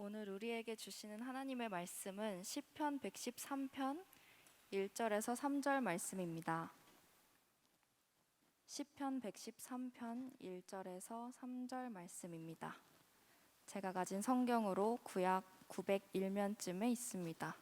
오늘 우리에게 주시는 하나님의 말씀은 시편 113편 1절에서 3절 말씀입니다. 시편 113편 1절에서 3절 말씀입니다. 제가 가진 성경으로 구약 901면쯤에 있습니다.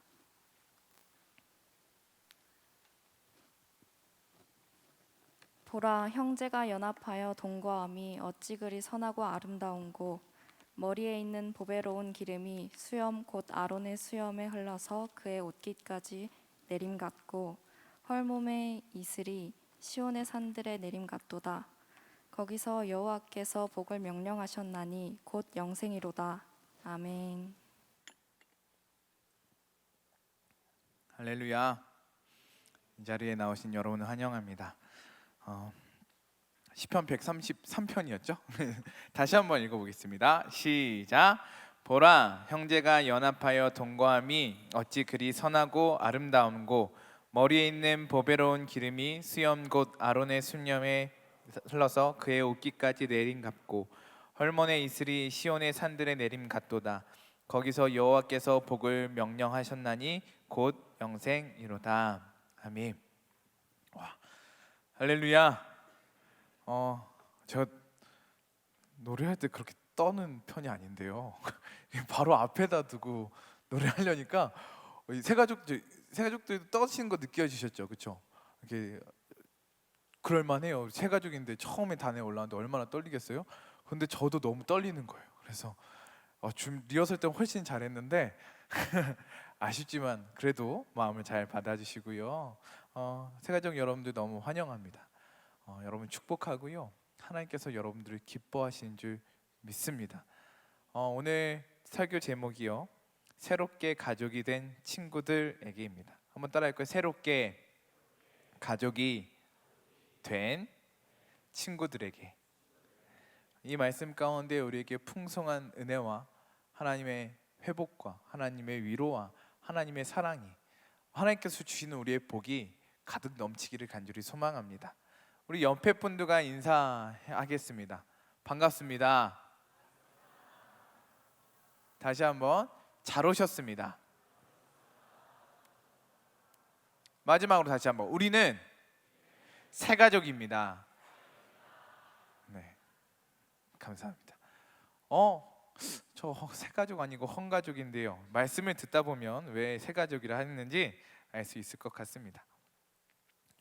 보라, 형제가 연합하여 동거함이 어찌 그리 선하고 아름다운고, 머리에 있는 보배로운 기름이 수염 곧 아론의 수염에 흘러서 그의 옷깃까지 내림 같고, 헐몸의 이슬이 시온의 산들에 내림 같도다. 거기서 여호와께서 복을 명령하셨나니 곧 영생이로다. 아멘. 할렐루야. 이 자리에 나오신 여러분을 환영합니다. 시편 133편이었죠? 다시 한번 읽어보겠습니다. 시작. 보라, 형제가 연합하여 동거함이 어찌 그리 선하고 아름다운고, 머리에 있는 보배로운 기름이 수염 곧 아론의 수염에 흘러서 그의 옷깃까지 내림 같고, 헐몬의 이슬이 시온의 산들에 내림 같도다. 거기서 여호와께서 복을 명령하셨나니 곧 영생이로다. 아멘. 와, 할렐루야. 제가 노래할 때 그렇게 떠는 편이 아닌데요. 바로 앞에다 두고 노래하려니까 새 가족들도 떠시는 거 느껴지셨죠, 그렇죠? 이렇게 그럴만해요. 새 가족인데 처음에 단에 올라왔는데 얼마나 떨리겠어요? 근데 저도 너무 떨리는 거예요. 그래서 리허설 때 훨씬 잘했는데 아쉽지만 그래도 마음을 잘 받아주시고요. 새가족 여러분들 너무 환영합니다. 여러분 축복하고요. 하나님께서 여러분들을 기뻐하시는 줄 믿습니다. 오늘 설교 제목이요, 새롭게 가족이 된 친구들에게입니다. 한번 따라할까요? 새롭게 가족이 된 친구들에게. 이 말씀 가운데 우리에게 풍성한 은혜와 하나님의 회복과 하나님의 위로와 하나님의 사랑이, 하나님께서 주시는 우리의 복이 가득 넘치기를 간절히 소망합니다. 우리 옆에 분들과 인사하겠습니다. 반갑습니다. 다시 한번 잘 오셨습니다. 마지막으로 다시 한번, 우리는 새 가족입니다. 네, 감사합니다. 저 새 가족 아니고 헌 가족인데요. 말씀을 듣다 보면 왜 새 가족이라 했는지 알 수 있을 것 같습니다.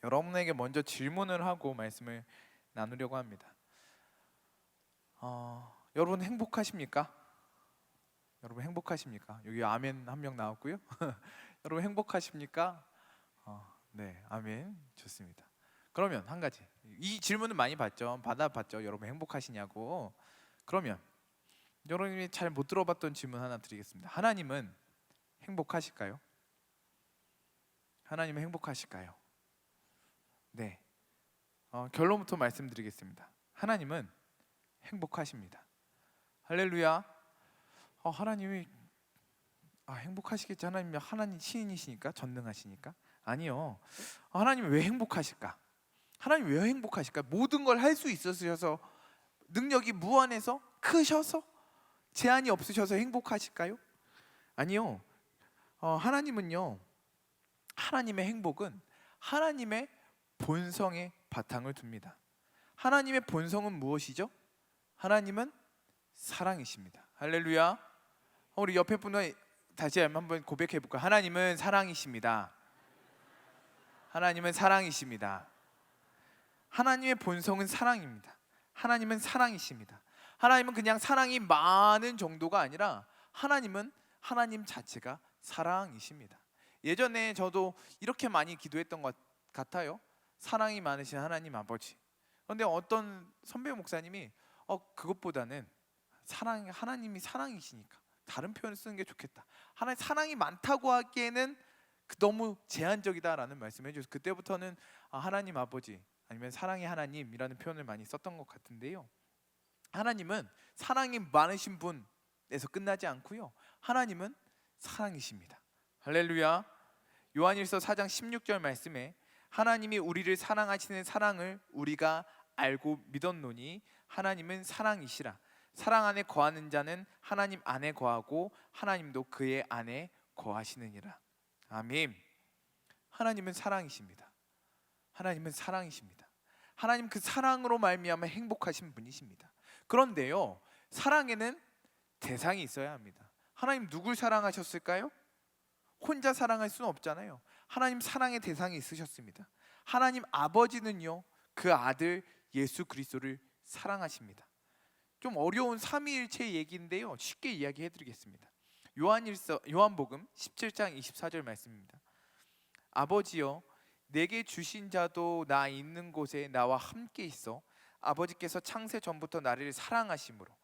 여러분에게 먼저 질문을 하고 말씀을 나누려고 합니다. 여러분 행복하십니까? 여러분 행복하십니까? 여기 아멘 한 명 나왔고요. 여러분 행복하십니까? 네, 아멘. 좋습니다. 그러면 한 가지, 이 질문은 많이 받아봤죠. 여러분 행복하시냐고. 그러면 여러분이 잘 못 들어봤던 질문 하나 드리겠습니다. 하나님은 행복하실까요? 하나님은 행복하실까요? 네, 결론부터 말씀드리겠습니다. 하나님은 행복하십니다. 할렐루야. 하나님이 행복하시겠지. 하나님 신이시니까, 전능하시니까. 아니요. 하나님이 왜 행복하실까? 하나님 왜 행복하실까? 모든 걸 할 수 있으셔서, 능력이 무한해서, 크셔서, 제한이 없으셔서 행복하실까요? 아니요. 하나님은요, 하나님의 행복은 하나님의 본성에 바탕을 둡니다. 하나님의 본성은 무엇이죠? 하나님은 사랑이십니다. 할렐루야. 우리 옆에 분을 다시 한번 고백해 볼까요? 하나님은 사랑이십니다. 하나님은 사랑이십니다. 하나님의 본성은 사랑입니다. 하나님은 사랑이십니다. 하나님은 그냥 사랑이 많은 정도가 아니라 하나님은 하나님 자체가 사랑이십니다. 예전에 저도 이렇게 많이 기도했던 것 같아요. 사랑이 많으신 하나님 아버지. 그런데 어떤 선배 목사님이 그것보다는 하나님이 사랑이시니까 다른 표현을 쓰는 게 좋겠다. 하나님 사랑이 많다고 하기에는 너무 제한적이다라는 말씀을 해주셔서, 그때부터는 하나님 아버지 아니면 사랑의 하나님이라는 표현을 많이 썼던 것 같은데요. 하나님은 사랑이 많으신 분에서 끝나지 않고요, 하나님은 사랑이십니다. 할렐루야. 요한일서 4장 16절 말씀에 하나님이 우리를 사랑하시는 사랑을 우리가 알고 믿었노니 하나님은 사랑이시라. 사랑 안에 거하는 자는 하나님 안에 거하고 하나님도 그의 안에 거하시느니라. 아멘. 하나님은 사랑이십니다. 하나님은 사랑이십니다. 하나님 그 사랑으로 말미암아 행복하신 분이십니다. 그런데요, 사랑에는 대상이 있어야 합니다. 하나님 누굴 사랑하셨을까요? 혼자 사랑할 수는 없잖아요. 하나님 사랑의 대상이 있으셨습니다. 하나님 아버지는요, 그 아들 예수 그리스도를 사랑하십니다. 좀 어려운 삼위일체 얘기인데요, 쉽게 이야기해 드리겠습니다. 요한복음 17장 24절 말씀입니다. 아버지여, 내게 주신 자도 나 있는 곳에 나와 함께 있어 아버지께서 창세 전부터 나를 사랑하심으로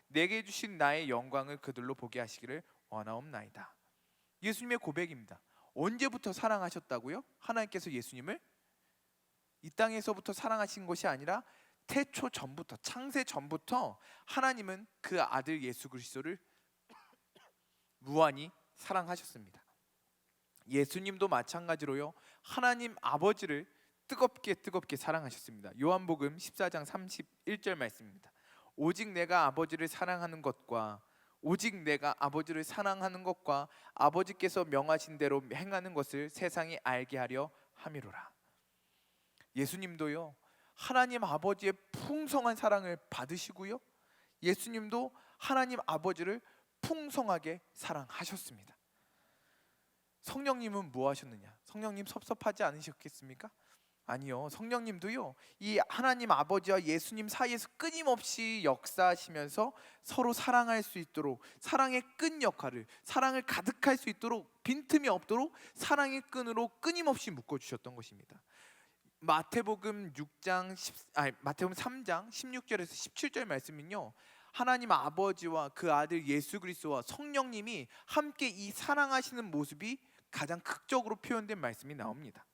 내게 주신 나의 영광을 그들로 보게 하시기를 원하옵나이다. 예수님의 고백입니다. 언제부터 사랑하셨다고요? 하나님께서 예수님을 이 땅에서부터 사랑하신 것이 아니라 태초 전부터, 창세 전부터 하나님은 그 아들 예수 그리스도를 무한히 사랑하셨습니다. 예수님도 마찬가지로요, 하나님 아버지를 뜨겁게 사랑하셨습니다. 요한복음 14장 31절 말씀입니다. 오직 내가 아버지를 사랑하는 것과 아버지께서 명하신 대로 행하는 것을 세상이 알게 하려 함이로라. 예수님도요, 하나님 아버지의 풍성한 사랑을 받으시고요, 예수님도 하나님 아버지를 풍성하게 사랑하셨습니다. 성령님은 뭐 하셨느냐? 성령님 섭섭하지 않으셨겠습니까? 아니요, 성령님도요, 이 하나님 아버지와 예수님 사이에서 끊임없이 역사하시면서 서로 사랑할 수 있도록, 사랑의 끈 역할을, 사랑을 가득할 수 있도록, 빈틈이 없도록 사랑의 끈으로 끊임없이 묶어주셨던 것입니다. 마태복음 3장 16절에서 17절 말씀은요, 하나님 아버지와 그 아들 예수 그리스도와 성령님이 함께 이 사랑하시는 모습이 가장 극적으로 표현된 말씀이 나옵니다.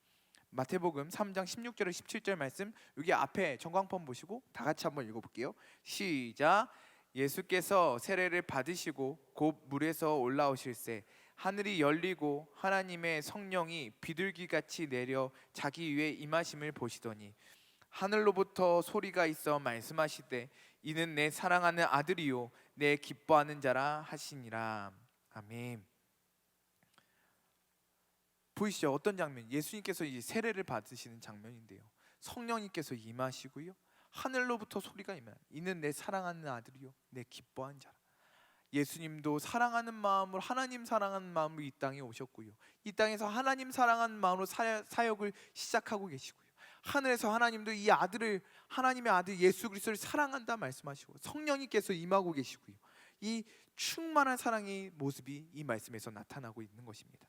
마태복음 3장 16절에서 17절 말씀, 여기 앞에 전광판 보시고 다 같이 한번 읽어볼게요. 시작. 예수께서 세례를 받으시고 곧 물에서 올라오실새 하늘이 열리고 하나님의 성령이 비둘기같이 내려 자기 위에 임하심을 보시더니 하늘로부터 소리가 있어 말씀하시되 이는 내 사랑하는 아들이요 내 기뻐하는 자라 하시니라. 아멘. 보이시죠? 어떤 장면? 예수님께서 이 세례를 받으시는 장면인데요, 성령님께서 임하시고요, 하늘로부터 소리가 임하여 이는 내 사랑하는 아들이요 내 기뻐하는 자라. 예수님도 사랑하는 마음으로, 하나님 사랑하는 마음으로 이 땅에 오셨고요, 이 땅에서 하나님 사랑하는 마음으로 사역을 시작하고 계시고요, 하늘에서 하나님도 이 아들을, 하나님의 아들 예수 그리스도를 사랑한다 말씀하시고 성령님께서 임하고 계시고요, 이 충만한 사랑의 모습이 이 말씀에서 나타나고 있는 것입니다.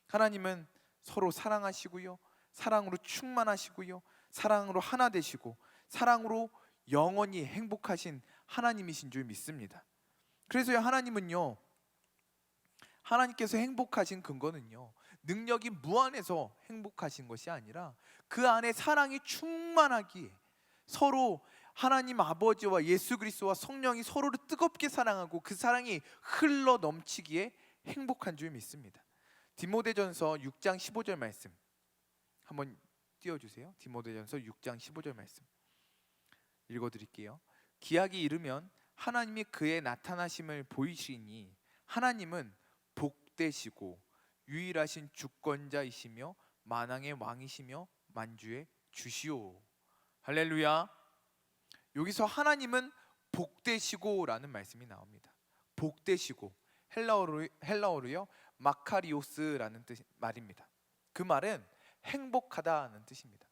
하나님은 서로 사랑하시고요, 사랑으로 충만하시고요, 사랑으로 하나 되시고 사랑으로 영원히 행복하신 하나님이신 줄 믿습니다. 그래서 하나님은요, 하나님께서 행복하신 근거는요, 능력이 무한해서 행복하신 것이 아니라 그 안에 사랑이 충만하기에, 서로 하나님 아버지와 예수 그리스도와 성령이 서로를 뜨겁게 사랑하고 그 사랑이 흘러 넘치기에 행복한 줄 믿습니다. 디모데전서 6장 15절 말씀 한번 띄워주세요. 디모데전서 6장 15절 말씀 읽어드릴게요. 기약이 이르면 하나님이 그의 나타나심을 보이시니 하나님은 복되시고 유일하신 주권자이시며 만왕의 왕이시며 만주의 주시오. 할렐루야. 여기서 하나님은 복되시고라는 말씀이 나옵니다. 복되시고, 헬라어로요 마카리오스라는 말입니다. 그 말은 행복하다는 뜻입니다.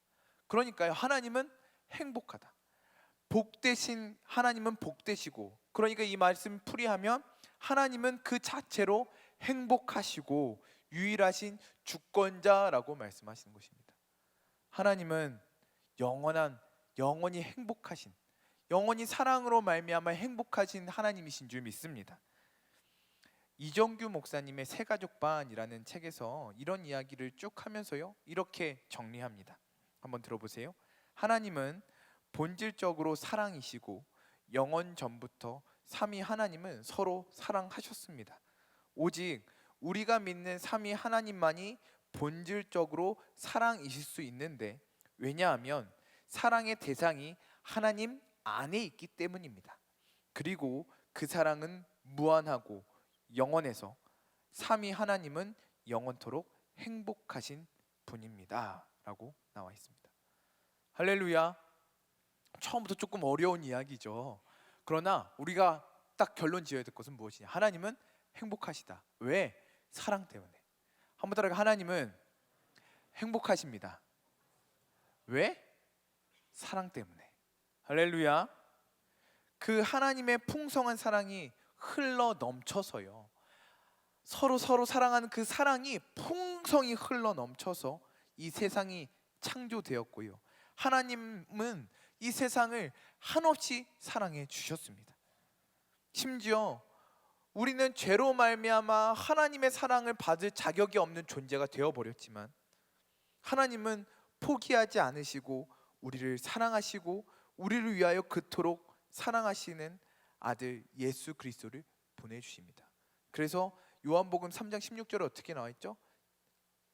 그러니까요, 하나님은 행복하다. 복되신 하나님은 복되시고, 그러니까 이 말씀 풀이하면 하나님은 그 자체로 행복하시고 유일하신 주권자라고 말씀하시는 것입니다. 하나님은 영원히 행복하신, 영원히 사랑으로 말미암아 행복하신 하나님이신 줄 믿습니다. 이정규 목사님의 새가족반이라는 책에서 이런 이야기를 쭉 하면서요, 이렇게 정리합니다. 한번 들어보세요. 하나님은 본질적으로 사랑이시고 영원 전부터 삼위 하나님은 서로 사랑하셨습니다. 오직 우리가 믿는 삼위 하나님만이 본질적으로 사랑이실 수 있는데, 왜냐하면 사랑의 대상이 하나님 안에 있기 때문입니다. 그리고 그 사랑은 무한하고 영원해서 삼위 하나님은 영원토록 행복하신 분입니다 라고 나와 있습니다. 할렐루야. 처음부터 조금 어려운 이야기죠. 그러나 우리가 딱 결론 지어야 될 것은 무엇이냐? 하나님은 행복하시다. 왜? 사랑 때문에. 한번 따라가. 하나님은 행복하십니다. 왜? 사랑 때문에. 할렐루야. 그 하나님의 풍성한 사랑이 흘러 넘쳐서요, 서로 사랑하는 그 사랑이 풍성히 흘러 넘쳐서 이 세상이 창조되었고요, 하나님은 이 세상을 한없이 사랑해 주셨습니다. 심지어 우리는 죄로 말미암아 하나님의 사랑을 받을 자격이 없는 존재가 되어버렸지만 하나님은 포기하지 않으시고 우리를 사랑하시고 우리를 위하여 그토록 사랑하시는 아들 예수 그리스도를 보내주십니다. 그래서 요한복음 3장 16절에 어떻게 나와 있죠?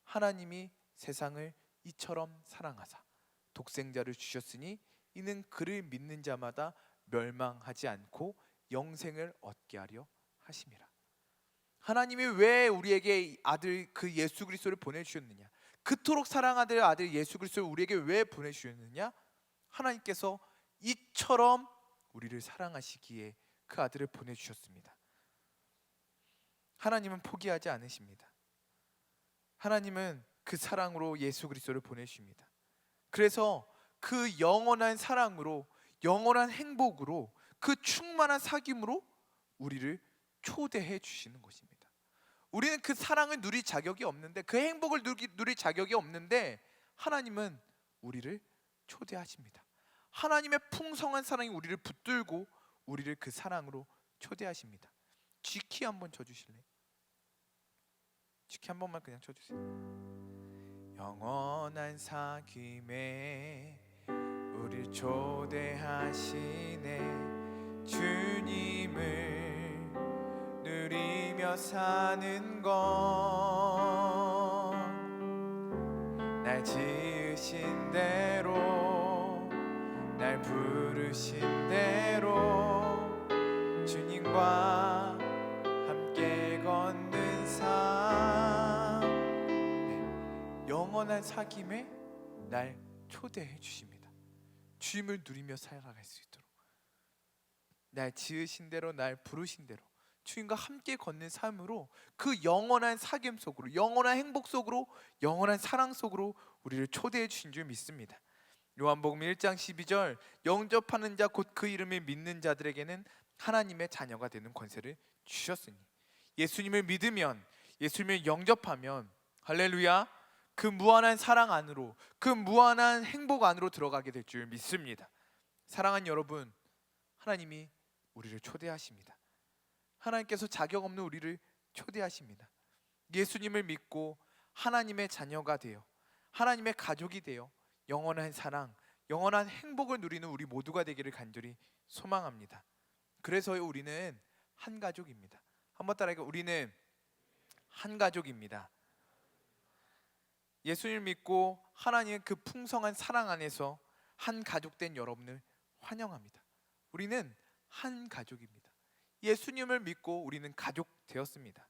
하나님이 세상을 이처럼 사랑하사 독생자를 주셨으니 이는 그를 믿는 자마다 멸망하지 않고 영생을 얻게 하려 하심이라. 하나님이 왜 우리에게 아들 그 예수 그리스도를 보내주셨느냐? 그토록 사랑하는 아들 예수 그리스도를 우리에게 왜 보내주셨느냐? 하나님께서 이처럼 우리를 사랑하시기에 그 아들을 보내주셨습니다. 하나님은 포기하지 않으십니다. 하나님은 그 사랑으로 예수 그리스도를 보내십니다. 그래서 그 영원한 사랑으로, 영원한 행복으로, 그 충만한 사귐으로 우리를 초대해 주시는 것입니다. 우리는 그 사랑을 누릴 자격이 없는데, 그 행복을 누릴 자격이 없는데 하나님은 우리를 초대하십니다. 하나님의 풍성한 사랑이 우리를 붙들고 우리를 그 사랑으로 초대하십니다. G키 한번 쳐주실래요? G키 한 번만 그냥 쳐주세요. 영원한 사귐에 우릴 초대하시네. 주님을 누리며 사는 것, 날 지으신 대로, 날 부르신 대로 주님과 함께 걷는 삶, 영원한 사귐에 날 초대해 주십니다. 주님을 누리며 살아갈 수 있도록, 날 지으신 대로, 날 부르신 대로 주님과 함께 걷는 삶으로, 그 영원한 사귐 속으로, 영원한 행복 속으로, 영원한 사랑 속으로 우리를 초대해 주신 줄 믿습니다. 요한복음 1장 12절, 영접하는 자 곧 그 이름을 믿는 자들에게는 하나님의 자녀가 되는 권세를 주셨으니, 예수님을 믿으면, 예수님을 영접하면, 할렐루야, 그 무한한 사랑 안으로, 그 무한한 행복 안으로 들어가게 될 줄 믿습니다. 사랑하는 여러분, 하나님이 우리를 초대하십니다. 하나님께서 자격 없는 우리를 초대하십니다. 예수님을 믿고 하나님의 자녀가 되어, 하나님의 가족이 되어 영원한 사랑, 영원한 행복을 누리는 우리 모두가 되기를 간절히 소망합니다. 그래서 우리는 한 가족입니다. 한번 따라해요. 우리는 한 가족입니다. 예수님을 믿고 하나님의 그 풍성한 사랑 안에서 한 가족 된 여러분을 환영합니다. 우리는 한 가족입니다. 예수님을 믿고 우리는 가족 되었습니다.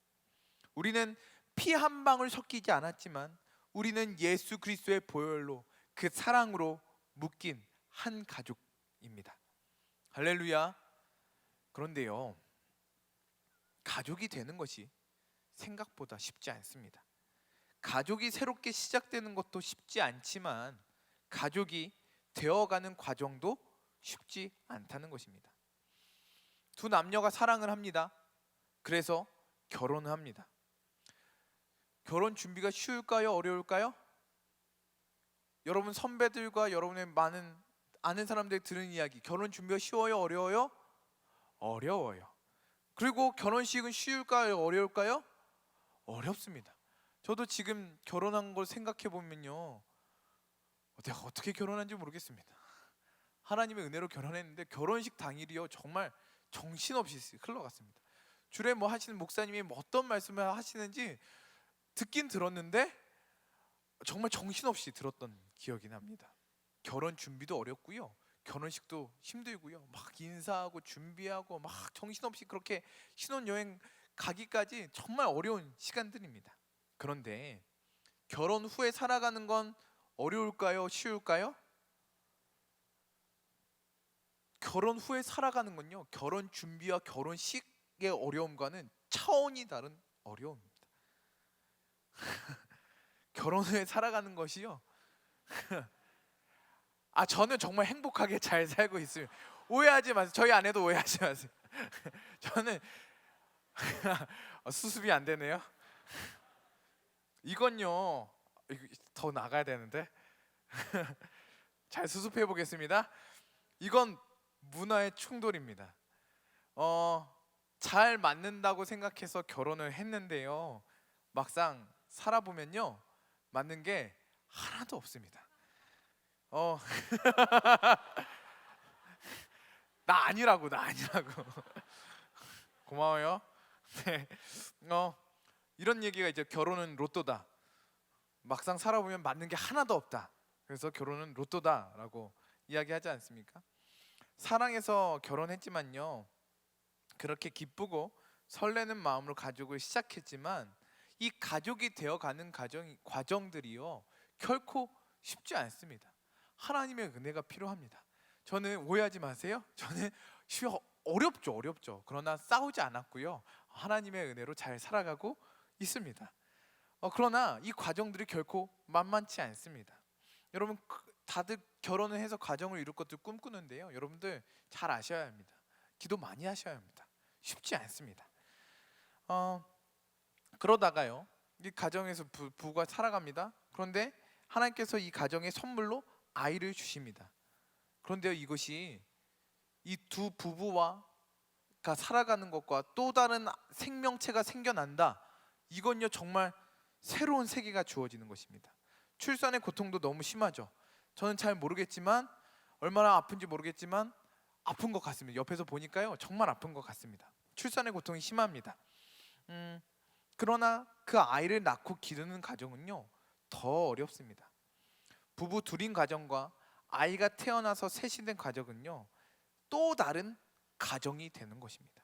우리는 피 한 방울 섞이지 않았지만 우리는 예수 그리스도의 보혈로, 그 사랑으로 묶인 한 가족입니다. 할렐루야. 그런데요, 가족이 되는 것이 생각보다 쉽지 않습니다. 가족이 새롭게 시작되는 것도 쉽지 않지만 가족이 되어가는 과정도 쉽지 않다는 것입니다. 두 남녀가 사랑을 합니다. 그래서 결혼을 합니다. 결혼 준비가 쉬울까요? 어려울까요? 여러분 선배들과 여러분의 많은 아는 사람들이 들은 이야기, 결혼 준비가 쉬워요? 어려워요? 어려워요. 그리고 결혼식은 쉬울까요? 어려울까요? 어렵습니다. 저도 지금 결혼한 걸 생각해 보면요, 내가 어떻게 결혼한지 모르겠습니다. 하나님의 은혜로 결혼했는데 결혼식 당일이요, 정말 정신없이 흘러갔습니다. 주례 뭐 하시는 목사님이 뭐 어떤 말씀을 하시는지 듣긴 들었는데 정말 정신없이 들었던 기억이 납니다. 결혼 준비도 어렵고요, 결혼식도 힘들고요. 막 인사하고 준비하고 막 정신없이 그렇게 신혼여행 가기까지 정말 어려운 시간들입니다. 그런데 결혼 후에 살아가는 건 어려울까요? 쉬울까요? 결혼 후에 살아가는 건요, 결혼 준비와 결혼식의 어려움과는 차원이 다른 어려움입니다. 결혼 후에 살아가는 것이요, 저는 정말 행복하게 잘 살고 있어요. 오해하지 마세요. 저희 아내도 오해하지 마세요. 저는 수습이 안 되네요. 이건요, 더 나가야 되는데 잘 수습해 보겠습니다. 이건 문화의 충돌입니다. 잘 맞는다고 생각해서 결혼을 했는데요, 막상 살아보면요, 맞는 게 하나도 없습니다. 나 아니라고. 고마워요. 네. 이런 얘기가 이제 결혼은 로또다. 막상 살아보면 맞는 게 하나도 없다. 그래서 결혼은 로또다라고 이야기하지 않습니까? 사랑해서 결혼했지만요, 그렇게 기쁘고 설레는 마음으로 가족을 시작했지만 이 가족이 되어가는 과정들이요, 결코 쉽지 않습니다. 하나님의 은혜가 필요합니다. 저는 오해하지 마세요. 저는 어렵죠. 그러나 싸우지 않았고요, 하나님의 은혜로 잘 살아가고 있습니다. 그러나 이 과정들이 결코 만만치 않습니다. 여러분, 다들 결혼을 해서 가정을 이룰 것을 꿈꾸는데요, 여러분들 잘 아셔야 합니다. 기도 많이 하셔야 합니다. 쉽지 않습니다. 그러다가요, 이 가정에서 부부가 살아갑니다. 그런데 하나님께서 이 가정에 선물로 아이를 주십니다. 그런데 이것이 이 두 부부가 살아가는 것과 또 다른 생명체가 생겨난다. 이건요, 정말 새로운 세계가 주어지는 것입니다. 출산의 고통도 너무 심하죠. 저는 잘 모르겠지만, 얼마나 아픈지 모르겠지만 아픈 것 같습니다. 옆에서 보니까요, 정말 아픈 것 같습니다. 출산의 고통이 심합니다. 그러나 그 아이를 낳고 기르는 가정은요, 더 어렵습니다. 부부 둘인 가정과 아이가 태어나서 셋이 된 가정은요, 또 다른 가정이 되는 것입니다.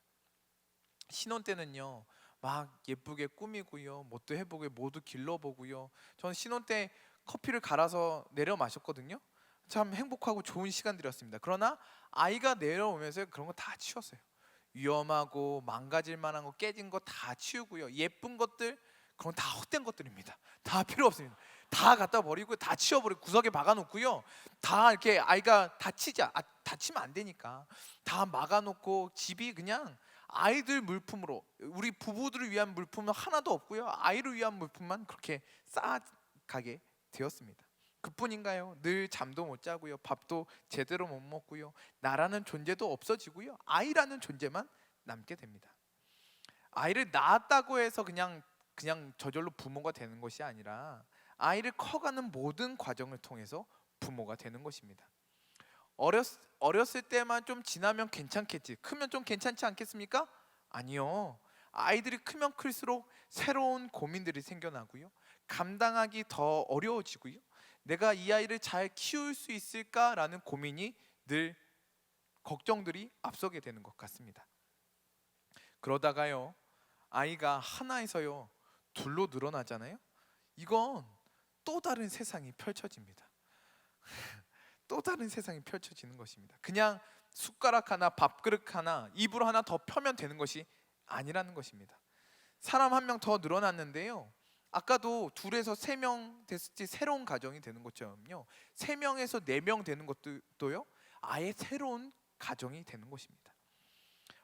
신혼 때는요, 막 예쁘게 꾸미고요, 뭣도 해보고 뭐도 길러보고요. 저는 신혼 때 커피를 갈아서 내려 마셨거든요. 참 행복하고 좋은 시간들이었습니다. 그러나 아이가 내려오면서 그런 거 다 치웠어요. 위험하고 망가질 만한 거, 깨진 거 다 치우고요, 예쁜 것들, 그건 다 헛된 것들입니다. 다 필요 없습니다. 다 갖다 버리고 다 치워버리고 구석에 박아놓고요, 다 이렇게 아이가 다치면 안 되니까 다 막아놓고, 집이 그냥 아이들 물품으로, 우리 부부들을 위한 물품은 하나도 없고요, 아이를 위한 물품만 그렇게 쌓아가게 되었습니다. 그뿐인가요? 늘 잠도 못 자고요, 밥도 제대로 못 먹고요, 나라는 존재도 없어지고요, 아이라는 존재만 남게 됩니다. 아이를 낳았다고 해서 그냥 저절로 부모가 되는 것이 아니라, 아이를 커가는 모든 과정을 통해서 부모가 되는 것입니다. 어렸을 때만 좀 지나면 괜찮겠지, 크면 좀 괜찮지 않겠습니까? 아니요. 아이들이 크면 클수록 새로운 고민들이 생겨나고요, 감당하기 더 어려워지고요, 내가 이 아이를 잘 키울 수 있을까라는 고민이 늘 걱정들이 앞서게 되는 것 같습니다. 그러다가요, 아이가 하나에서요 둘로 늘어나잖아요. 이건 또 다른 세상이 펼쳐집니다. 또 다른 세상이 펼쳐지는 것입니다. 그냥 숟가락 하나, 밥그릇 하나, 이불 하나 더 펴면 되는 것이 아니라는 것입니다. 사람 한 명 더 늘어났는데요, 아까도 둘에서 세 명 됐을 때 새로운 가정이 되는 것처럼요, 세 명에서 네 명 되는 것도요, 아예 새로운 가정이 되는 것입니다.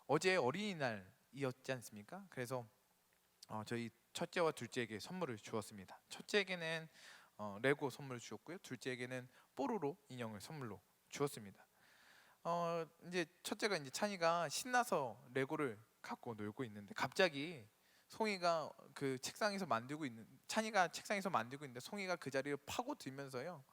어제 어린이날이었지 않습니까? 그래서 저희 첫째와 둘째에게 선물을 주었습니다. 첫째에게는 레고 선물을 주었고요, 둘째에게는 뽀로로 인형을 선물로 주었습니다. 이제 첫째가, 이제 찬이가 신나서 레고를 갖고 놀고 있는데, 갑자기 송이가 찬이가 책상에서 만들고 있는데, 송이가 그 자리를 파고들면서요,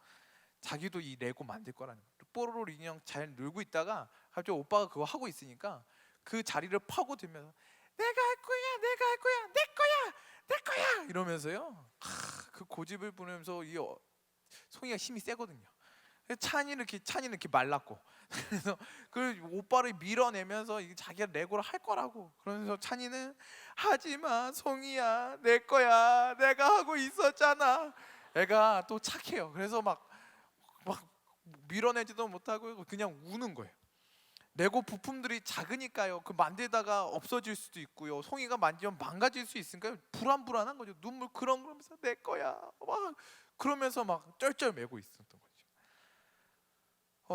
자기도 이 레고 만들 거라는 거예요. 뽀로로 인형 잘 놀고 있다가 갑자기 오빠가 그거 하고 있으니까 그 자리를 파고들면서 내가 할 거야, 내 거야 이러면서요, 그 고집을 부리면서 송이가 힘이 세거든요. 찬이는 이렇게 말랐고, 그래서 그 오빠를 밀어내면서 이게 자기가 레고를 할 거라고. 그러면서 찬이는 하지마 송이야, 내 거야, 내가 하고 있었잖아. 애가 또 착해요. 그래서 막 밀어내지도 못하고 그냥 우는 거예요. 레고 부품들이 작으니까요. 그 만들다가 없어질 수도 있고요. 송이가 만지면 망가질 수 있으니까 불안불안한 거죠. 눈물 그러면서 내 거야 막 그러면서 막 쩔쩔매고 있었던 거죠.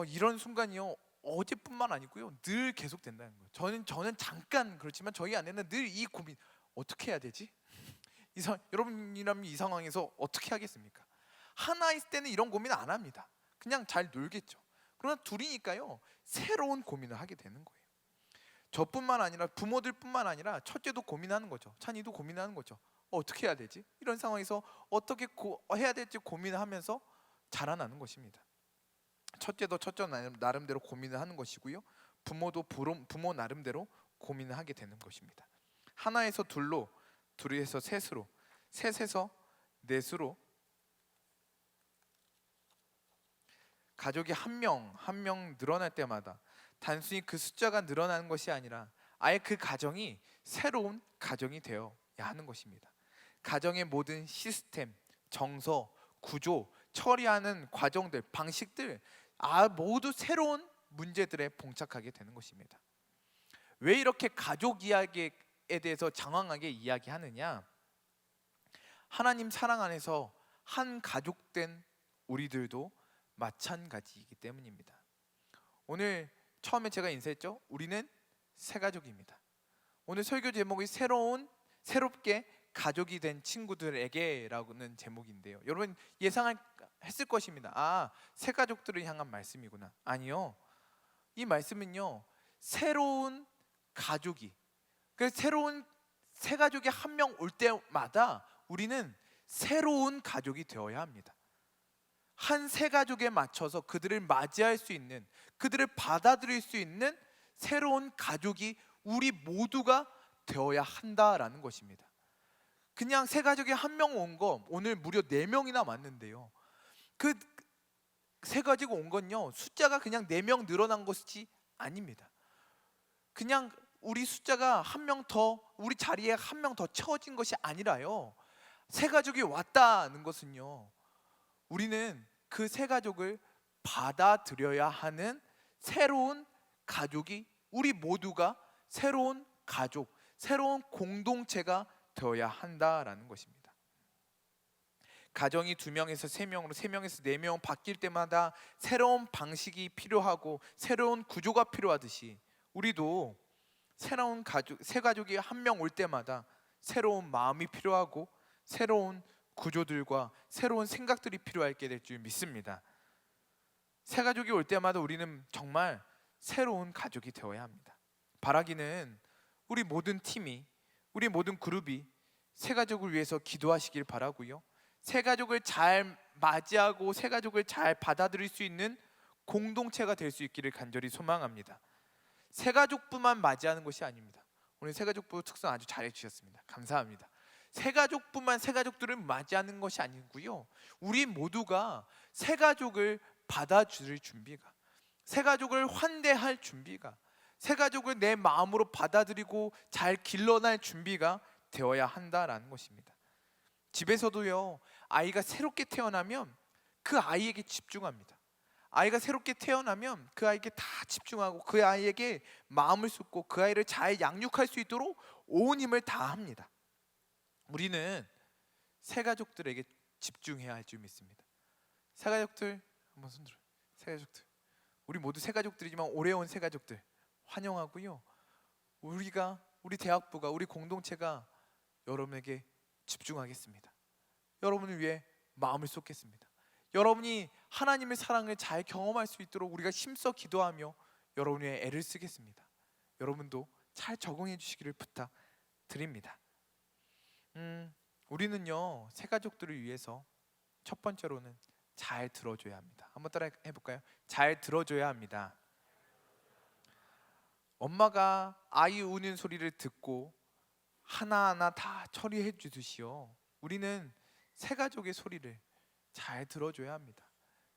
이런 순간이요. 어제뿐만 아니고요. 늘 계속 된다는 거예요. 저는 잠깐 그렇지만 저희 아내는 늘 이 고민, 어떻게 해야 되지? 여러분이라면 이 상황에서 어떻게 하겠습니까? 하나 있을 때는 이런 고민 안 합니다. 그냥 잘 놀겠죠. 그러나 둘이니까요. 새로운 고민을 하게 되는 거예요. 저뿐만 아니라 부모들뿐만 아니라 첫째도 고민하는 거죠. 찬이도 고민하는 거죠. 어떻게 해야 되지? 이런 상황에서 어떻게 해야 될지 고민을 하면서 자라나는 것입니다. 첫째도 첫째 나름대로 고민을 하는 것이고요. 부모도 부모 나름대로 고민을 하게 되는 것입니다. 하나에서 둘로, 둘에서 셋으로, 셋에서 넷으로 가족이 한 명 한 명 늘어날 때마다 단순히 그 숫자가 늘어나는 것이 아니라 아예 그 가정이 새로운 가정이 되어야 하는 것입니다. 가정의 모든 시스템, 정서, 구조, 처리하는 과정들, 방식들 모두 새로운 문제들에 봉착하게 되는 것입니다. 왜 이렇게 가족 이야기에 대해서 장황하게 이야기하느냐? 하나님 사랑 안에서 한 가족된 우리들도 마찬가지이기 때문입니다. 오늘 처음에 제가 인사했죠? 우리는 새 가족입니다. 오늘 설교 제목이 새롭게 가족이 된 친구들에게라는 제목인데요. 여러분 예상했을 것입니다. 새 가족들을 향한 말씀이구나. 아니요. 이 말씀은요. 새로운 가족이, 새로운 새 가족이 한 명 올 때마다 우리는 새로운 가족이 되어야 합니다. 한 새 가족에 맞춰서 그들을 맞이할 수 있는, 그들을 받아들일 수 있는 새로운 가족이 우리 모두가 되어야 한다라는 것입니다. 그냥 새 가족이 한 명 온 거 오늘 무려 4명이나 왔는데요. 그 새 가족 온 건요. 숫자가 그냥 4명 늘어난 것이 아닙니다. 그냥 우리 숫자가 한 명 더, 우리 자리에 한 명 더 채워진 것이 아니라요. 새 가족이 왔다는 것은요. 우리는 그 새 가족을 받아들여야 하는 새로운 가족이, 우리 모두가 새로운 가족, 새로운 공동체가 되어야 한다라는 것입니다. 가정이 2명에서 3명으로, 3명에서 4명 바뀔 때마다 새로운 방식이 필요하고 새로운 구조가 필요하듯이 우리도 새로운 새 가족이 한 명 올 때마다 새로운 마음이 필요하고 새로운 구조들과 새로운 생각들이 필요하게 될 줄 믿습니다. 새 가족이 올 때마다 우리는 정말 새로운 가족이 되어야 합니다. 바라기는 우리 모든 팀이, 우리 모든 그룹이 새 가족을 위해서 기도하시길 바라고요. 새 가족을 잘 맞이하고 새 가족을 잘 받아들일 수 있는 공동체가 될 수 있기를 간절히 소망합니다. 새 가족뿐만 맞이하는 것이 아닙니다. 오늘 새 가족부 특성 아주 잘해 주셨습니다. 감사합니다. 새 가족뿐만 새 가족들을 맞이하는 것이 아니고요. 우리 모두가 새 가족을 받아줄 준비가, 새 가족을 환대할 준비가, 새 가족을 내 마음으로 받아들이고 잘 길러낼 준비가 되어야 한다라는 것입니다. 집에서도요. 아이가 새롭게 태어나면 그 아이에게 집중합니다. 아이가 새롭게 태어나면 그 아이에게 다 집중하고 그 아이에게 마음을 쏟고 그 아이를 잘 양육할 수 있도록 온 힘을 다합니다. 우리는 새 가족들에게 집중해야 할 줄 믿습니다. 새 가족들 한번 손들어요. 새 가족들, 우리 모두 새 가족들이지만 올해 온 새 가족들 환영하고요. 우리 대학부가, 우리 공동체가 여러분에게 집중하겠습니다. 여러분을 위해 마음을 쏟겠습니다. 여러분이 하나님의 사랑을 잘 경험할 수 있도록 우리가 힘써 기도하며 여러분 위해 애를 쓰겠습니다. 여러분도 잘 적응해 주시기를 부탁드립니다. 우리는요 새 가족들을 위해서 첫 번째로는 잘 들어줘야 합니다. 한번 따라 해볼까요? 잘 들어줘야 합니다. 엄마가 아이 우는 소리를 듣고 하나하나 다 처리해 주듯이요, 우리는 새 가족의 소리를 잘 들어줘야 합니다.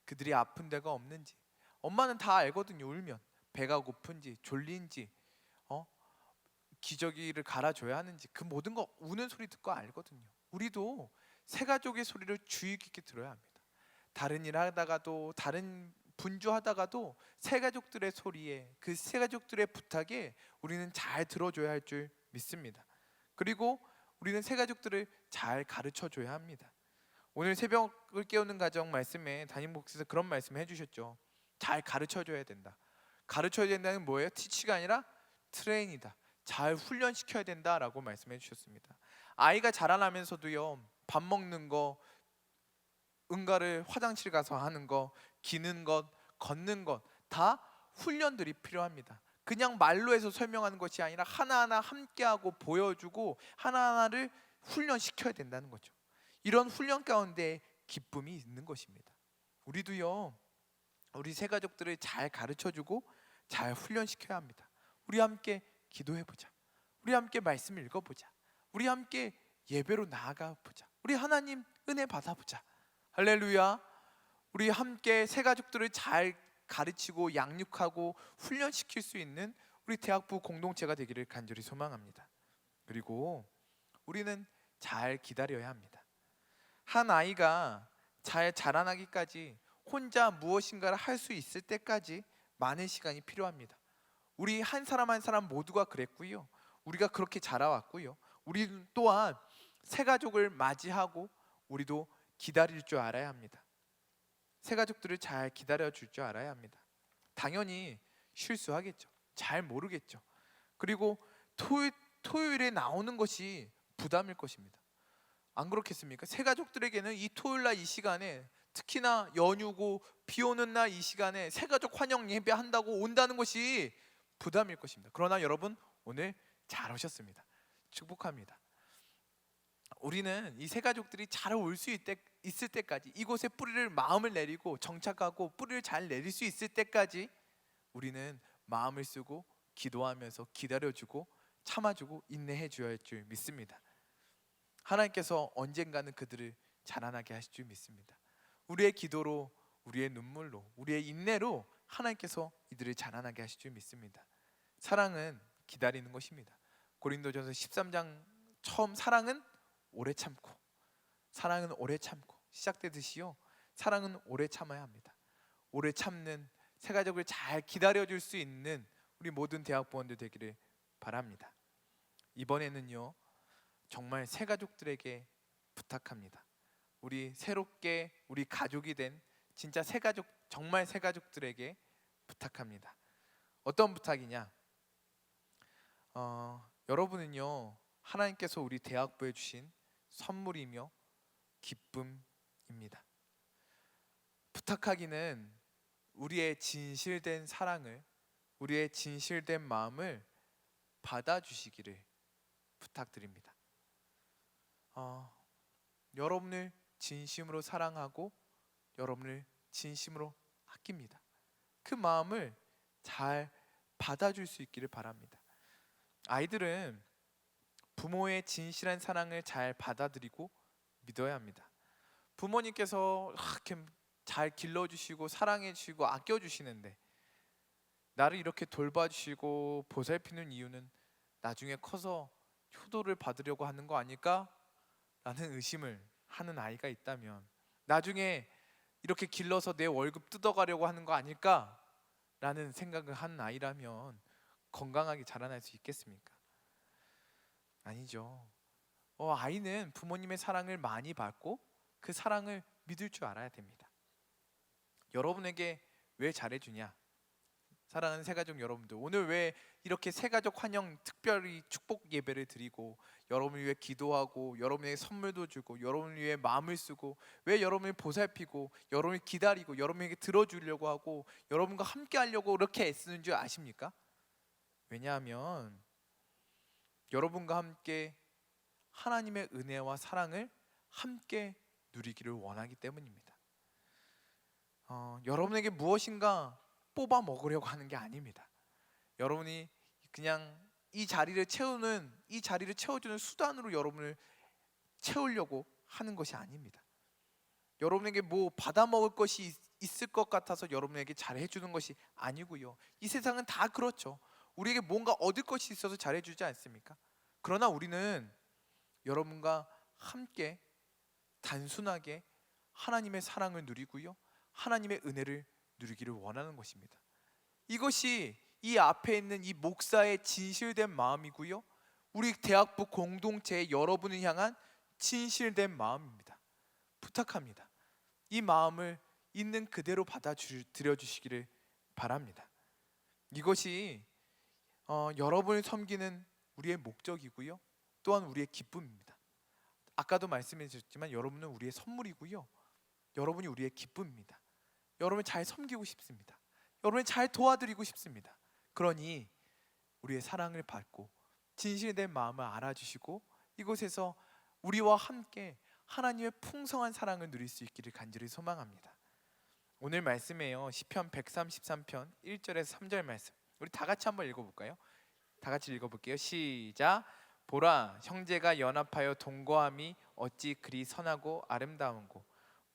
그들이 아픈 데가 없는지, 엄마는 다 알거든요. 울면 배가 고픈지 졸린지 기저귀를 갈아줘야 하는지 그 모든 거 우는 소리 듣고 알거든요. 우리도 새 가족의 소리를 주의 깊게 들어야 합니다. 다른 일 하다가도 다른 분주하다가도 새 가족들의 소리에 그 새 가족들의 부탁에 우리는 잘 들어줘야 할 줄 믿습니다. 그리고 우리는 새 가족들을 잘 가르쳐 줘야 합니다. 오늘 새벽을 깨우는 가정 말씀에 담임 목사님께서 그런 말씀을 해주셨죠. 잘 가르쳐 줘야 된다. 가르쳐야 된다는 뭐예요? 티치가 아니라 트레인이다. 잘 훈련시켜야 된다라고 말씀해 주셨습니다. 아이가 자라나면서도요, 밥 먹는 거, 응가를 화장실 가서 하는 거, 기는 것, 걷는 것 다 훈련들이 필요합니다. 그냥 말로 해서 설명하는 것이 아니라 하나하나 함께하고 보여주고 하나하나를 훈련시켜야 된다는 거죠. 이런 훈련 가운데 기쁨이 있는 것입니다. 우리도요, 우리 새 가족들을 잘 가르쳐주고 잘 훈련시켜야 합니다. 우리 함께 기도해보자. 우리 함께 말씀 읽어보자. 우리 함께 예배로 나아가보자. 우리 하나님 은혜 받아보자. 할렐루야. 우리 함께 새 가족들을 잘 가르치고 양육하고 훈련시킬 수 있는 우리 대학부 공동체가 되기를 간절히 소망합니다. 그리고 우리는 잘 기다려야 합니다. 한 아이가 잘 자라나기까지 혼자 무엇인가를 할 수 있을 때까지 많은 시간이 필요합니다. 우리 한 사람 한 사람 모두가 그랬고요. 우리가 그렇게 자라왔고요. 우리 또한 새 가족을 맞이하고 우리도 기다릴 줄 알아야 합니다. 새 가족들을 잘 기다려 줄 줄 알아야 합니다. 당연히 실수하겠죠. 잘 모르겠죠. 그리고 토요일에 나오는 것이 부담일 것입니다. 안 그렇겠습니까? 새 가족들에게는 이 토요일 날 이 시간에 특히나 연휴고 비 오는 날 이 시간에 새 가족 환영 예배 한다고 온다는 것이 부담일 것입니다. 그러나 여러분 오늘 잘 오셨습니다. 축복합니다. 우리는 이 새 가족들이 잘 올 수 있을 때까지 이곳에 뿌리를 마음을 내리고 정착하고 뿌리를 잘 내릴 수 있을 때까지 우리는 마음을 쓰고 기도하면서 기다려주고 참아주고 인내해 줘야 할 줄 믿습니다. 하나님께서 언젠가는 그들을 자라나게 하실 줄 믿습니다. 우리의 기도로, 우리의 눈물로, 우리의 인내로 하나님께서 이들을 자라나게 하실 줄 믿습니다. 사랑은 기다리는 것입니다. 고린도전서 13장 처음 사랑은 오래 참고, 사랑은 오래 참고 시작되듯이요, 사랑은 오래 참아야 합니다. 오래 참는 새 가족을 잘 기다려줄 수 있는 우리 모든 대학부원들 되기를 바랍니다. 이번에는요, 정말 새 가족들에게 부탁합니다. 우리 새롭게 우리 가족이 된 진짜 새 가족, 정말 새 가족들에게 부탁합니다. 어떤 부탁이냐? 여러분은요, 하나님께서 우리 대학부에 주신 선물이며 기쁨입니다. 부탁하기는 우리의 진실된 사랑을, 우리의 진실된 마음을 받아주시기를 부탁드립니다. 여러분을 진심으로 사랑하고 여러분을 진심으로 아낍니다. 그 마음을 잘 받아줄 수 있기를 바랍니다. 아이들은 부모의 진실한 사랑을 잘 받아들이고 믿어야 합니다. 부모님께서 이렇게 잘 길러주시고 사랑해주시고 아껴주시는데 나를 이렇게 돌봐주시고 보살피는 이유는 나중에 커서 효도를 받으려고 하는 거 아닐까? 라는 의심을 하는 아이가 있다면, 나중에 이렇게 길러서 내 월급 뜯어가려고 하는 거 아닐까? 라는 생각을 하는 아이라면 건강하게 자라날 수 있겠습니까? 아니죠. 아이는 부모님의 사랑을 많이 받고 그 사랑을 믿을 줄 알아야 됩니다. 여러분에게 왜 잘해주냐? 사랑하는 새가족 여러분들, 오늘 왜 이렇게 새가족 환영 특별히 축복 예배를 드리고 여러분을 위해 기도하고 여러분에게 선물도 주고 여러분을 위해 마음을 쓰고 왜 여러분을 보살피고 여러분을 기다리고 여러분에게 들어주려고 하고 여러분과 함께 하려고 이렇게 애쓰는 줄 아십니까? 왜냐하면 여러분과 함께 하나님의 은혜와 사랑을 함께 누리기를 원하기 때문입니다. 여러분에게 무엇인가 뽑아 먹으려고 하는 게 아닙니다. 여러분이 그냥 이 자리를 채워주는 수단으로 여러분을 채우려고 하는 것이 아닙니다. 여러분에게 뭐 받아 먹을 것이 있을 것 같아서 여러분에게 잘해주는 것이 아니고요. 이 세상은 다 그렇죠. 우리에게 뭔가 얻을 것이 있어서 잘해주지 않습니까? 그러나 우리는 여러분과 함께 단순하게 하나님의 사랑을 누리고요, 하나님의 은혜를 누리기를 원하는 것입니다. 이것이 이 앞에 있는 이 목사의 진실된 마음이고요, 우리 대학부 공동체의 여러분을 향한 진실된 마음입니다. 부탁합니다. 이 마음을 있는 그대로 받아들여 주시기를 바랍니다. 이것이 여러분을 섬기는 우리의 목적이고요, 또한 우리의 기쁨입니다. 아까도 말씀해 주셨지만 여러분은 우리의 선물이고요, 여러분이 우리의 기쁨입니다. 여러분을 잘 섬기고 싶습니다. 여러분을 잘 도와드리고 싶습니다. 그러니 우리의 사랑을 받고 진실된 마음을 알아주시고 이곳에서 우리와 함께 하나님의 풍성한 사랑을 누릴 수 있기를 간절히 소망합니다. 오늘 말씀에요, 시편 133편 1절에서 3절 말씀, 우리 다 같이 한번 읽어볼까요? 다 같이 읽어볼게요. 시작. 보라, 형제가 연합하여 동거함이 어찌 그리 선하고 아름다운고,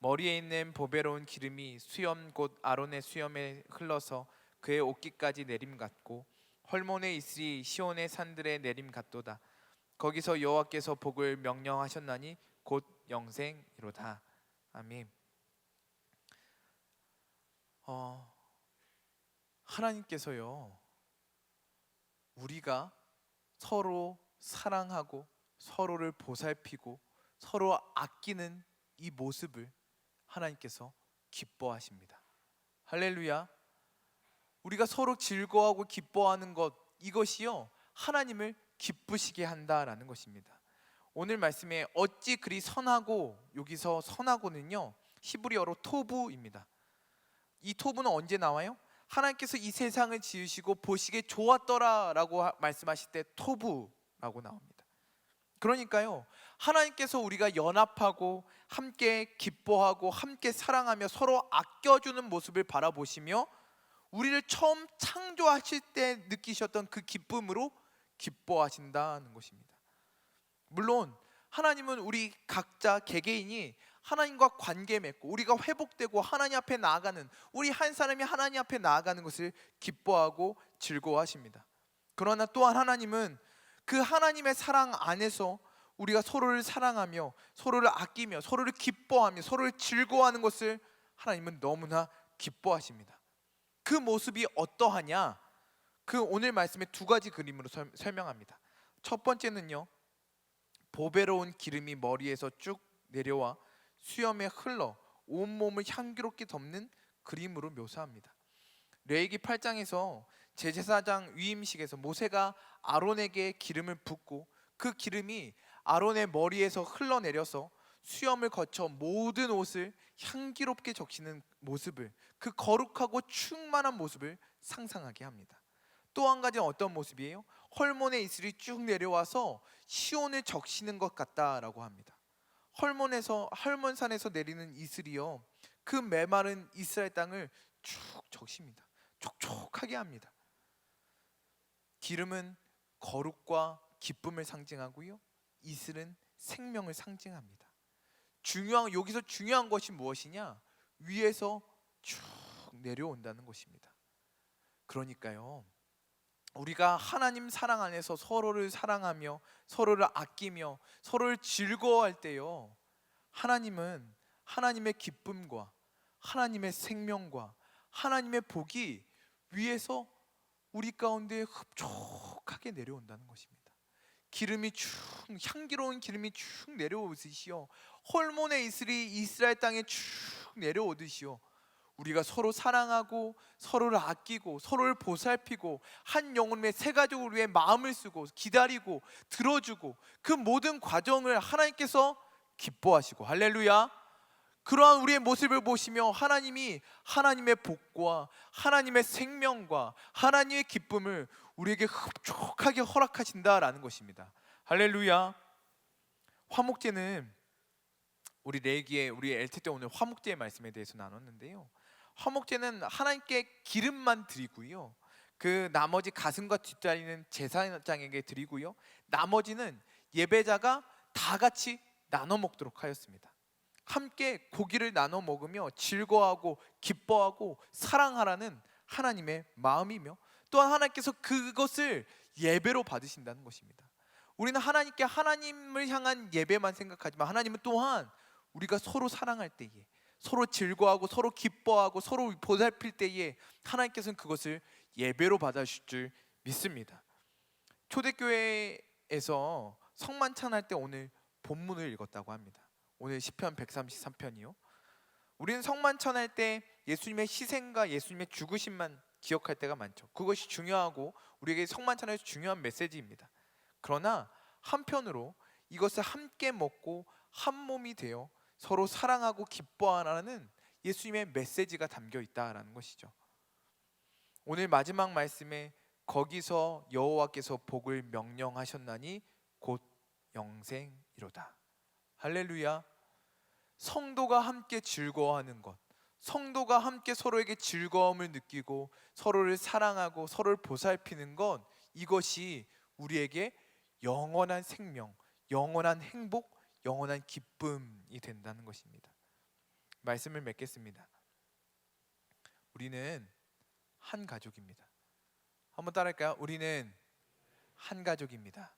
머리에 있는 보배로운 기름이 수염 곧 아론의 수염에 흘러서 그의 옷깃까지 내림 같고, 헐몬에 있으리 시온의 산들에 내림 같도다. 거기서 여호와께서 복을 명령하셨나니 곧 영생이로다. 아멘. 하나님께서요, 우리가 서로 사랑하고 서로를 보살피고 서로 아끼는 이 모습을 하나님께서 기뻐하십니다. 할렐루야. 우리가 서로 즐거워하고 기뻐하는 것, 이것이요 하나님을 기쁘시게 한다라는 것입니다. 오늘 말씀에 어찌 그리 선하고, 여기서 선하고는요 히브리어로 토부입니다. 이 토부는 언제 나와요? 하나님께서 이 세상을 지으시고 보시기에 좋았더라라고 말씀하실 때 토부라고 나옵니다. 그러니까요, 하나님께서 우리가 연합하고 함께 기뻐하고 함께 사랑하며 서로 아껴주는 모습을 바라보시며 우리를 처음 창조하실 때 느끼셨던 그 기쁨으로 기뻐하신다는 것입니다. 물론 하나님은 우리 각자 개개인이 하나님과 관계 맺고 우리가 회복되고 하나님 앞에 나아가는, 우리 한 사람이 하나님 앞에 나아가는 것을 기뻐하고 즐거워하십니다. 그러나 또한 하나님은 그 하나님의 사랑 안에서 우리가 서로를 사랑하며 서로를 아끼며 서로를 기뻐하며 서로를 즐거워하는 것을 하나님은 너무나 기뻐하십니다. 그 모습이 어떠하냐? 그 오늘 말씀의 두 가지 그림으로 설명합니다. 첫 번째는요, 보배로운 기름이 머리에서 쭉 내려와 수염에 흘러 온몸을 향기롭게 덮는 그림으로 묘사합니다. 레위기 8장에서 제사장 위임식에서 모세가 아론에게 기름을 붓고 그 기름이 아론의 머리에서 흘러내려서 수염을 거쳐 모든 옷을 향기롭게 적시는 모습을, 그 거룩하고 충만한 모습을 상상하게 합니다. 또 한 가지는 어떤 모습이에요? 헐몬의 이슬이 쭉 내려와서 시온을 적시는 것 같다라고 합니다. 헐몬산에서 내리는 이슬이요, 그 메마른 이스라엘 땅을 쭉 적십니다. 촉촉하게 합니다. 기름은 거룩과 기쁨을 상징하고요, 이슬은 생명을 상징합니다. 여기서 중요한 것이 무엇이냐? 위에서 쭉 내려온다는 것입니다. 그러니까요, 우리가 하나님 사랑 안에서 서로를 사랑하며 서로를 아끼며 서로를 즐거워할 때요, 하나님은 하나님의 기쁨과 하나님의 생명과 하나님의 복이 위에서 우리 가운데 흡족하게 내려온다는 것입니다. 향기로운 기름이 쭉 내려오듯이요, 헐몬의 이슬이 이스라엘 땅에 쭉 내려오듯이요, 우리가 서로 사랑하고 서로를 아끼고 서로를 보살피고 한 영혼의 새 가족을 위해 마음을 쓰고 기다리고 들어주고 그 모든 과정을 하나님께서 기뻐하시고, 할렐루야, 그러한 우리의 모습을 보시며 하나님이 하나님의 복과 하나님의 생명과 하나님의 기쁨을 우리에게 흡족하게 허락하신다라는 것입니다. 할렐루야. 화목제는 우리 레위기에, 우리 LT 때 오늘 화목제의 말씀에 대해서 나눴는데요, 화목제는 하나님께 기름만 드리고요, 그 나머지 가슴과 뒷다리는 제사장에게 드리고요, 나머지는 예배자가 다 같이 나눠 먹도록 하였습니다. 함께 고기를 나눠 먹으며 즐거워하고 기뻐하고 사랑하라는 하나님의 마음이며, 또한 하나님께서 그것을 예배로 받으신다는 것입니다. 우리는 하나님께 하나님을 향한 예배만 생각하지만 하나님은 또한 우리가 서로 사랑할 때에, 서로 즐거워하고 서로 기뻐하고 서로 보살필 때에 하나님께서는 그것을 예배로 받아주실 줄 믿습니다. 초대교회에서 성만찬할 때 오늘 본문을 읽었다고 합니다. 오늘 시편 133편이요. 우리는 성만찬할 때 예수님의 희생과 예수님의 죽으심만 기억할 때가 많죠. 그것이 중요하고 우리에게 성만찬에서 중요한 메시지입니다. 그러나 한편으로 이것을 함께 먹고 한 몸이 되어 서로 사랑하고 기뻐하라는 예수님의 메시지가 담겨 있다라는 것이죠. 오늘 마지막 말씀에 거기서 여호와께서 복을 명령하셨나니 곧 영생이로다. 할렐루야. 성도가 함께 즐거워하는 것, 성도가 함께 서로에게 즐거움을 느끼고 서로를 사랑하고 서로를 보살피는 것, 이것이 우리에게 영원한 생명, 영원한 행복, 영원한 기쁨이 된다는 것입니다. 말씀을 맺겠습니다. 우리는 한 가족입니다. 한번 따라할까요? 우리는 한 가족입니다.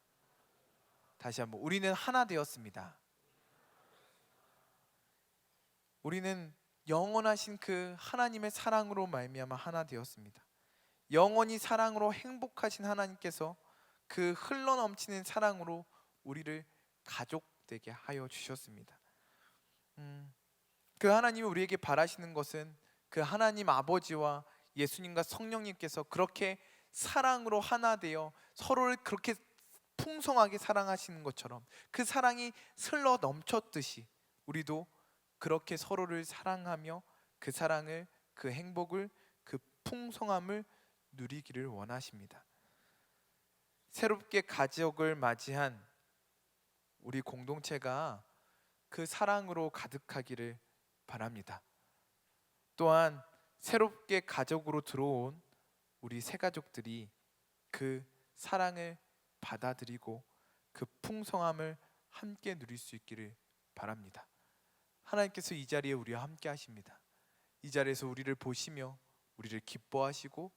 다시 한번, 우리는 하나 되었습니다. 우리는 영원하신 그 하나님의 사랑으로 말미암아 하나 되었습니다. 영원히 사랑으로 행복하신 하나님께서 그 흘러넘치는 사랑으로 우리를 가족되게 하여 주셨습니다. 그 하나님이 우리에게 바라시는 것은 그 하나님 아버지와 예수님과 성령님께서 그렇게 사랑으로 하나 되어 서로를 그렇게 풍성하게 사랑하시는 것처럼 그 사랑이 흘러 넘쳤듯이 우리도 그렇게 서로를 사랑하며 그 사랑을, 그 행복을, 그 풍성함을 누리기를 원하십니다. 새롭게 가족을 맞이한 우리 공동체가 그 사랑으로 가득하기를 바랍니다. 또한 새롭게 가족으로 들어온 우리 새 가족들이 그 사랑을 받아들이고 그 풍성함을 함께 누릴 수 있기를 바랍니다. 하나님께서 이 자리에 우리와 함께 하십니다. 이 자리에서 우리를 보시며 우리를 기뻐하시고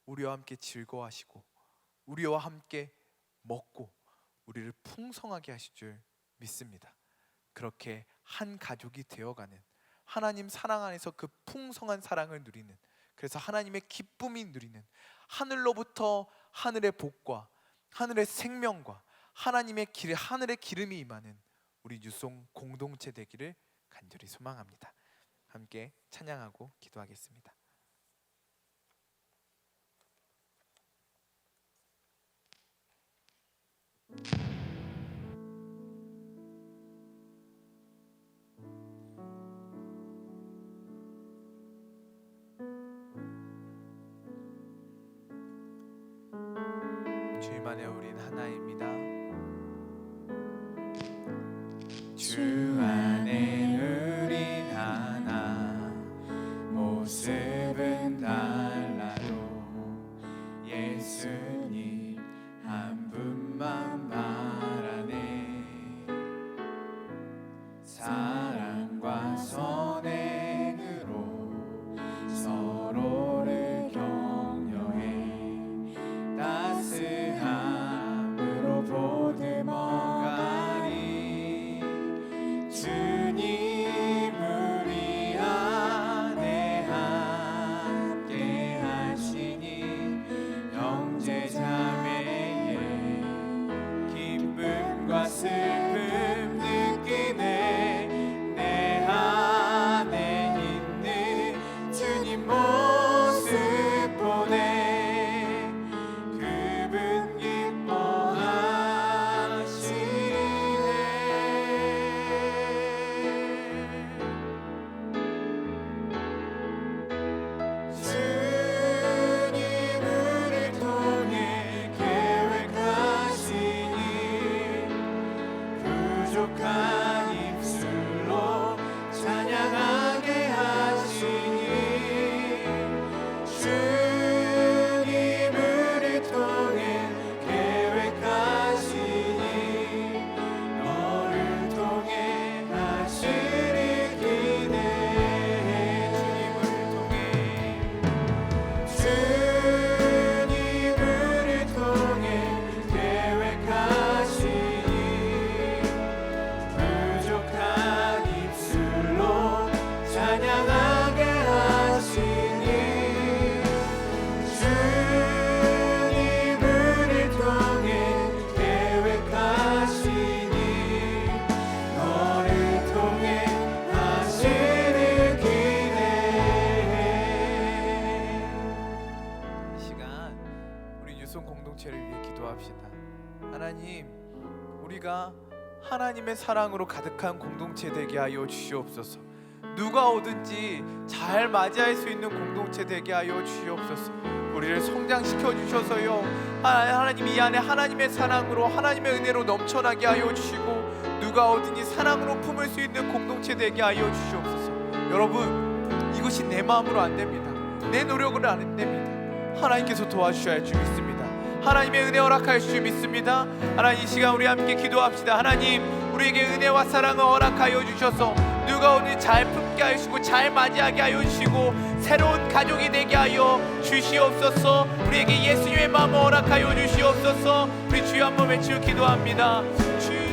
우리와 함께 즐거워하시고 우리와 함께 먹고 우리를 풍성하게 하실 줄 믿습니다. 그렇게 한 가족이 되어가는, 하나님 사랑 안에서 그 풍성한 사랑을 누리는, 그래서 하나님의 기쁨이 누리는, 하늘로부터 하늘의 복과 하늘의 생명과 하나님의 길, 하늘의 기름이 임하는 우리 뉴송 공동체 되기를 간절히 소망합니다. 함께 찬양하고 기도하겠습니다. 주님 안에 우린 하나입니다. 주 안에 우린 하나, 모습은 달라도 예수님 한 분만 말하네. 사랑과 선행으로 서로를 격려해 따스함으로 보듬어가리. 주님 우리 안에 함께 공동체를 위해 기도합시다. 하나님, 우리가 하나님의 사랑으로 가득한 공동체 되게 하여 주시옵소서. 누가 오든지 잘 맞이할 수 있는 공동체 되게 하여 주시옵소서. 우리를 성장시켜 주셔서요, 하나님 이 안에 하나님의 사랑으로 하나님의 은혜로 넘쳐나게 하여 주시고, 누가 오든지 사랑으로 품을 수 있는 공동체 되게 하여 주시옵소서. 여러분, 이것이 내 마음으로 안 됩니다. 내 노력으로 안 됩니다. 하나님께서 도와주셔야 할 줄 믿습니다. 하나님의 은혜 허락할 줄 믿습니다. 하나님, 이 시간 우리 함께 기도합시다. 하나님, 우리에게 은혜와 사랑을 허락하여 주셔서 누가 오늘 잘 품게 하시고 잘 맞이하게 하여 주시고 새로운 가족이 되게 하여 주시옵소서. 우리에게 예수님의 마음을 허락하여 주시옵소서. 우리 주여 한번 외치고 기도합니다. 주여.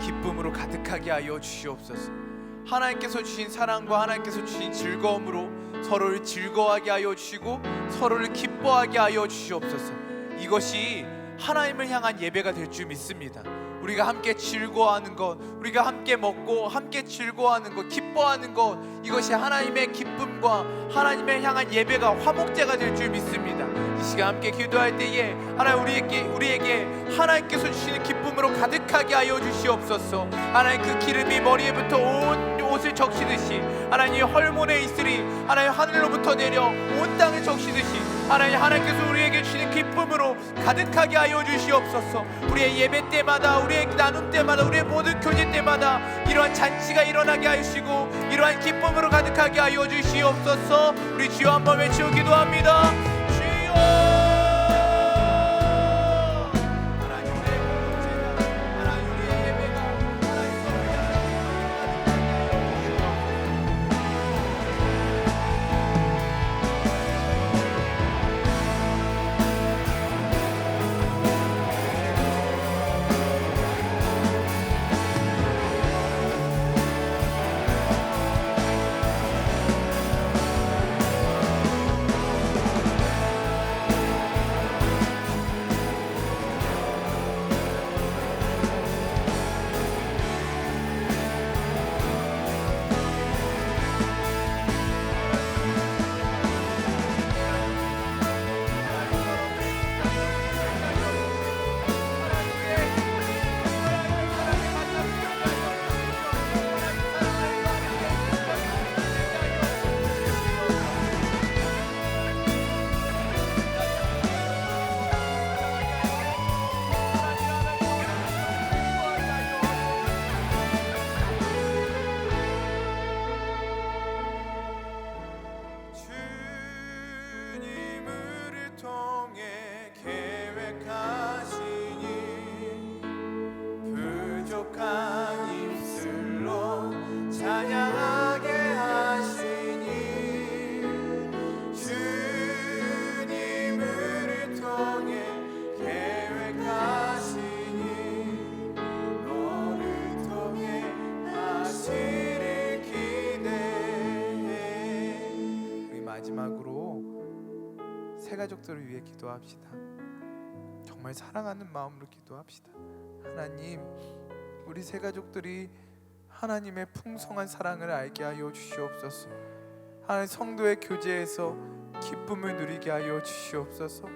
기쁨으로 가득하게 하여 주시옵소서. 하나님께서 주신 사랑과 하나님께서 주신 즐거움으로 서로를 즐거워하게 하여 주시고 서로를 기뻐하게 하여 주시옵소서. 이것이 하나님을 향한 예배가 될 줄 믿습니다. 우리가 함께 즐거워하는 것, 우리가 함께 먹고 함께 즐거워하는 것, 기뻐하는 것, 이것이 하나님의 기쁨과 하나님을 향한 예배가 화목제가 될 줄 믿습니다. 이 시간 함께 기도할 때에 하나님, 우리에게 하나님께서 주시는 기쁨으로 가득하게 하여 주시옵소서. 하나님, 그 기름이 머리에부터 온 옷을 적시듯이 하나님 헐몬에 있으리 하나님 하늘로부터 내려 온 땅을 적시듯이 하나님께서 우리에게 주시는 기쁨으로 가득하게 하여 주시옵소서. 우리의 예배 때마다, 우리의 나눔 때마다, 우리의 모든 교제 때마다 이러한 잔치가 일어나게 하시고 이러한 기쁨으로 가득하게 하여 주시옵소서. 우리 주여 한번 외치고 기도합니다. 주여. 가족들을 위해 기도합시다. 정말 사랑하는 마음으로 기도합시다. 하나님, 우리 새 가족들이 하나님의 풍성한 사랑을 알게 하여 주시옵소서. 하나님, 성도의 교제에서 기쁨을 누리게 하여 주시옵소서.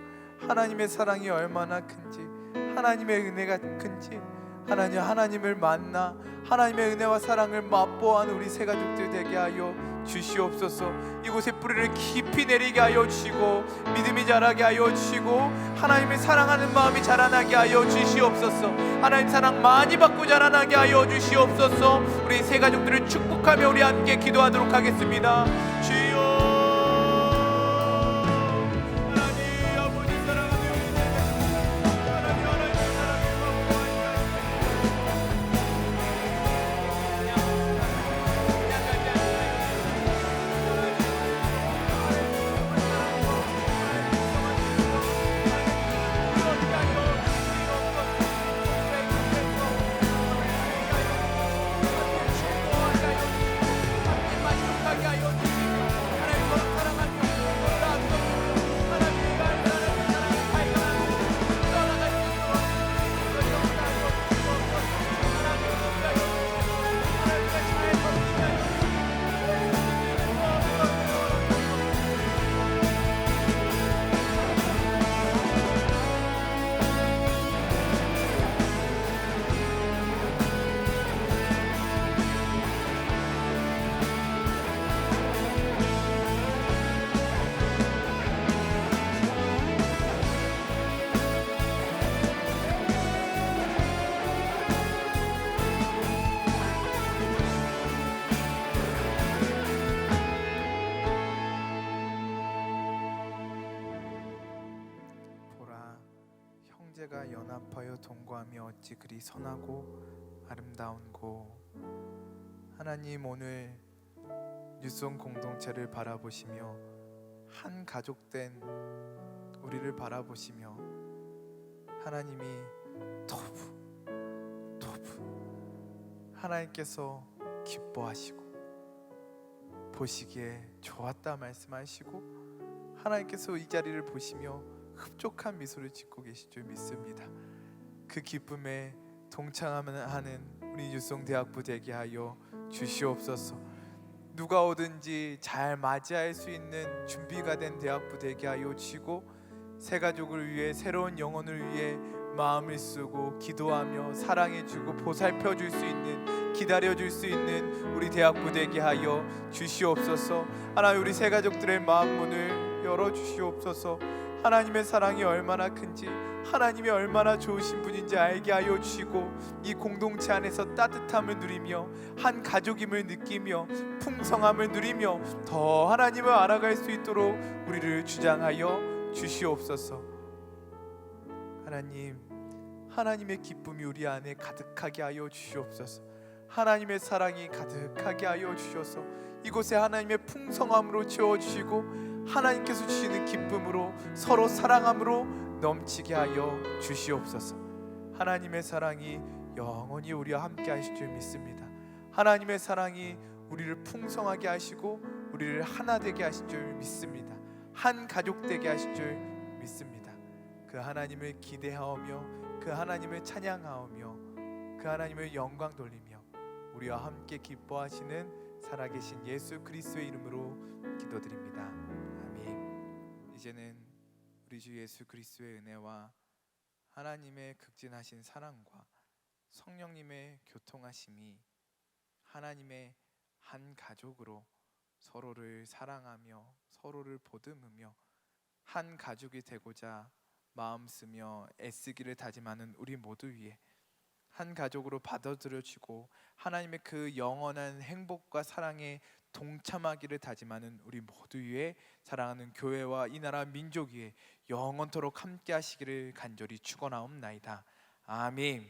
하나님의 사랑이 얼마나 큰지, 하나님의 은혜가 큰지, 하나님을 만나 하나님의 은혜와 사랑을 맛보아하는 우리 새 가족들 되게 하여 주시옵소서. 이곳에 뿌리를 깊이 내리게 하여 주시고 믿음이 자라게 하여 주시고 하나님을 사랑하는 마음이 자라나게 하여 주시옵소서. 하나님 사랑 많이 받고 자라나게 하여 주시옵소서. 우리 새 가족들을 축복하며 우리 함께 기도하도록 하겠습니다. 주여. 하나님 아버지 사랑하는 우리 새 가족들, 하나님 사랑해 연합하여 동거하며 어찌 그리 선하고 아름다운고. 하나님, 오늘 뉴송 공동체를 바라보시며 한 가족된 우리를 바라보시며 하나님이 토부 하나님께서 기뻐하시고 보시기에 좋았다 말씀하시고 하나님께서 이 자리를 보시며 흡족한 미소를 짓고 계실 줄 믿습니다. 그 기쁨에 동참하는 우리 유송대학부 되게 하여 주시옵소서. 누가 오든지 잘 맞이할 수 있는 준비가 된 대학부 되게 하여 주시고 새 가족을 위해 새로운 영혼을 위해 마음을 쓰고 기도하며 사랑해주고 보살펴줄 수 있는 기다려줄 수 있는 우리 대학부 되게 하여 주시옵소서. 하나님, 우리 새 가족들의 마음 문을 열어주시옵소서. 하나님의 사랑이 얼마나 큰지 하나님이 얼마나 좋으신 분인지 알게 하여 주시고 이 공동체 안에서 따뜻함을 누리며 한 가족임을 느끼며 풍성함을 누리며 더 하나님을 알아갈 수 있도록 우리를 주장하여 주시옵소서. 하나님, 하나님의 기쁨이 우리 안에 가득하게 하여 주시옵소서. 하나님의 사랑이 가득하게 하여 주셔서 이곳에 하나님의 풍성함으로 채워주시고 하나님께서 주시는 기쁨으로 서로 사랑함으로 넘치게 하여 주시옵소서. 하나님의 사랑이 영원히 우리와 함께 하실 줄 믿습니다. 하나님의 사랑이 우리를 풍성하게 하시고 우리를 하나 되게 하실 줄 믿습니다. 한 가족 되게 하실 줄 믿습니다. 그 하나님을 기대하오며 그 하나님을 찬양하오며 그 하나님을 영광 돌리며 우리와 함께 기뻐하시는 살아계신 예수 그리스도의 이름으로 기도드립니다. 아멘. 이제는 우리 주 예수 그리스도의 은혜와 하나님의 극진하신 사랑과 성령님의 교통하심이 하나님의 한 가족으로 서로를 사랑하며 서로를 보듬으며 한 가족이 되고자 마음 쓰며 애쓰기를 다짐하는 우리 모두 위에 한 가족으로 받아들여지고 하나님의 그 영원한 행복과 사랑에 동참하기를 다짐하는 우리 모두 위에 사랑하는 교회와 이 나라 민족 위에 영원토록 함께 하시기를 간절히 축원하옵나이다. 아멘.